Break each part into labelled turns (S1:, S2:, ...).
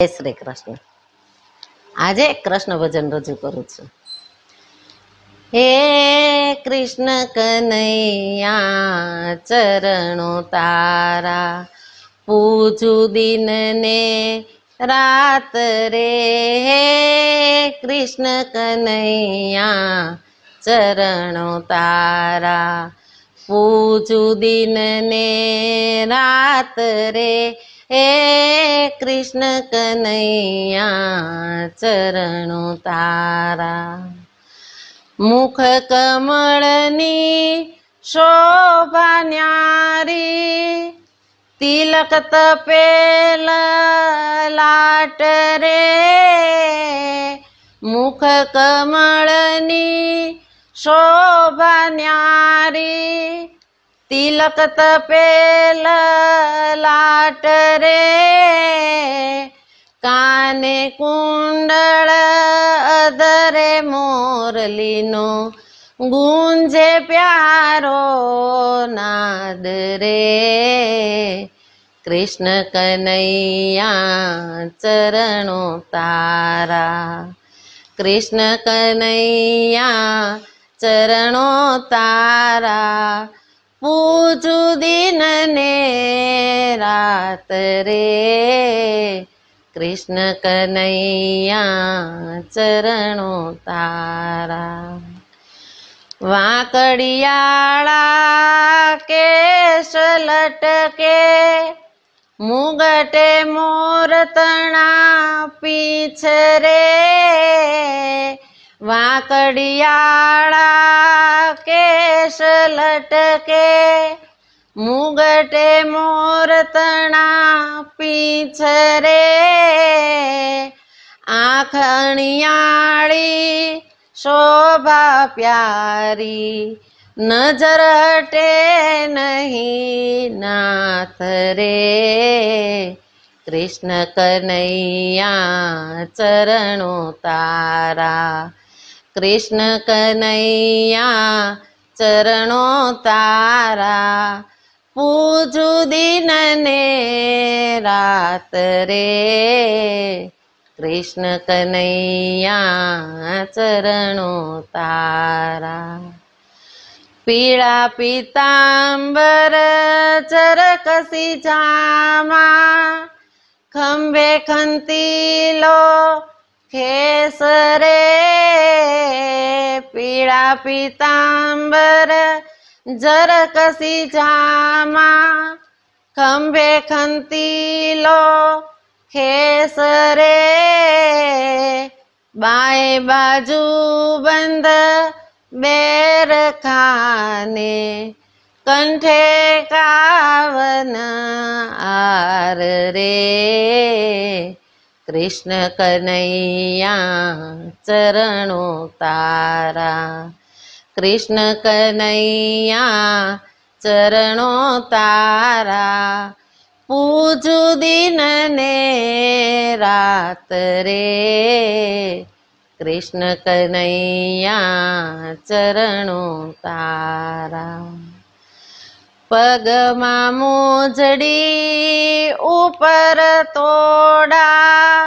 S1: જય શ્રી કૃષ્ણ। આજે કૃષ્ણ ભજન રજૂ કરું છું। હે કૃષ્ણ કનૈયા ચરણો તારા, પૂજું દિન ને રાત રે। હે કૃષ્ણ કનૈયા ચરણો તારા, પૂજું દિન ને રાત રે। હે કૃષ્ણ કનૈયા ચરણો તારા, મુખ કમળની શોભા ન્યારી, તિલક તપેલ લાટ રે। મુખ કમળની શોભા ન્યારી, તિલક તપેલ લાટ રે। કાને કુંડળ અધરે મોરલીનો, ગુંજે પ્યારો નાદ રે। કૃષ્ણ કનૈયા ચરણો તારા, કૃષ્ણ કનૈયા ચરણો તારા, પૂજું દિન ને રાત રે। કૃષ્ણ કનૈયા ચરણો તારા, વાંકડિયાળા કેશ લટકે, મુગટે મોર તણા પીછ રે। વાંકડિયાળા કેશ લટકે, મુગટે મોર તણા પીછ રે। આંખ અણિયાળી શોભા પ્યારી, નજર હટે નહીં નાથ રે। કૃષ્ણ કનૈયા ચરણો તારા, કૃષ્ણ કનૈયા ચરણો તારા, પૂજું દિન ને રાત રે। કૃષ્ણ કનૈયા ચરણો તારા, પીળા પીતાંબર ચરકસી જામા, ખંભે ખંતીલો ખેસ રે। પીળા પીતાંબર જરકસી જામા, ખંભે ખંતીલો ખેસ રે। બાએ બાજુ બંધ બેર ખાને, કંઠે કાવન આર રે। કૃષ્ણ કનૈયા ચરણો તારા, કૃષ્ણ કનૈયા ચરણો તારા, પૂજું દિન ને રાત રે। કૃષ્ણ કનૈયા ચરણો તારા, પગમાં મોજડી ઉપર તોડા,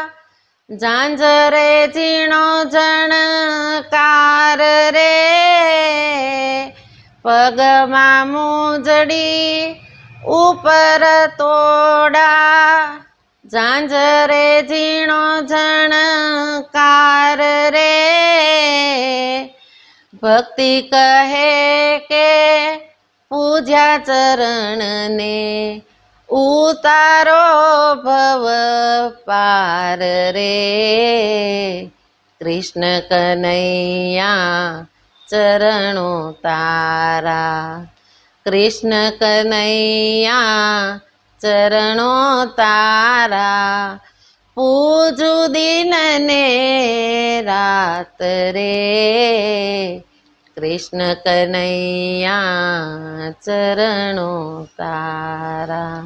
S1: ઝાંઝરે ઝીણો ઝણકાર રે। પગમાં મોજડી ઉપર તોડા, ઝાંઝરે ઝીણો ઝણકાર રે। ભક્તિ કહે કે પૂજ્યા ચરણ ને, ઉતારો ભવ પાર રે। કૃષ્ણ કનૈયા ચરણો તારા, કૃષ્ણ કનૈયા ચરણો તારા, પૂજું દિન ને રાત રે। કૃષ્ણ કનૈયા ચરણો તારા।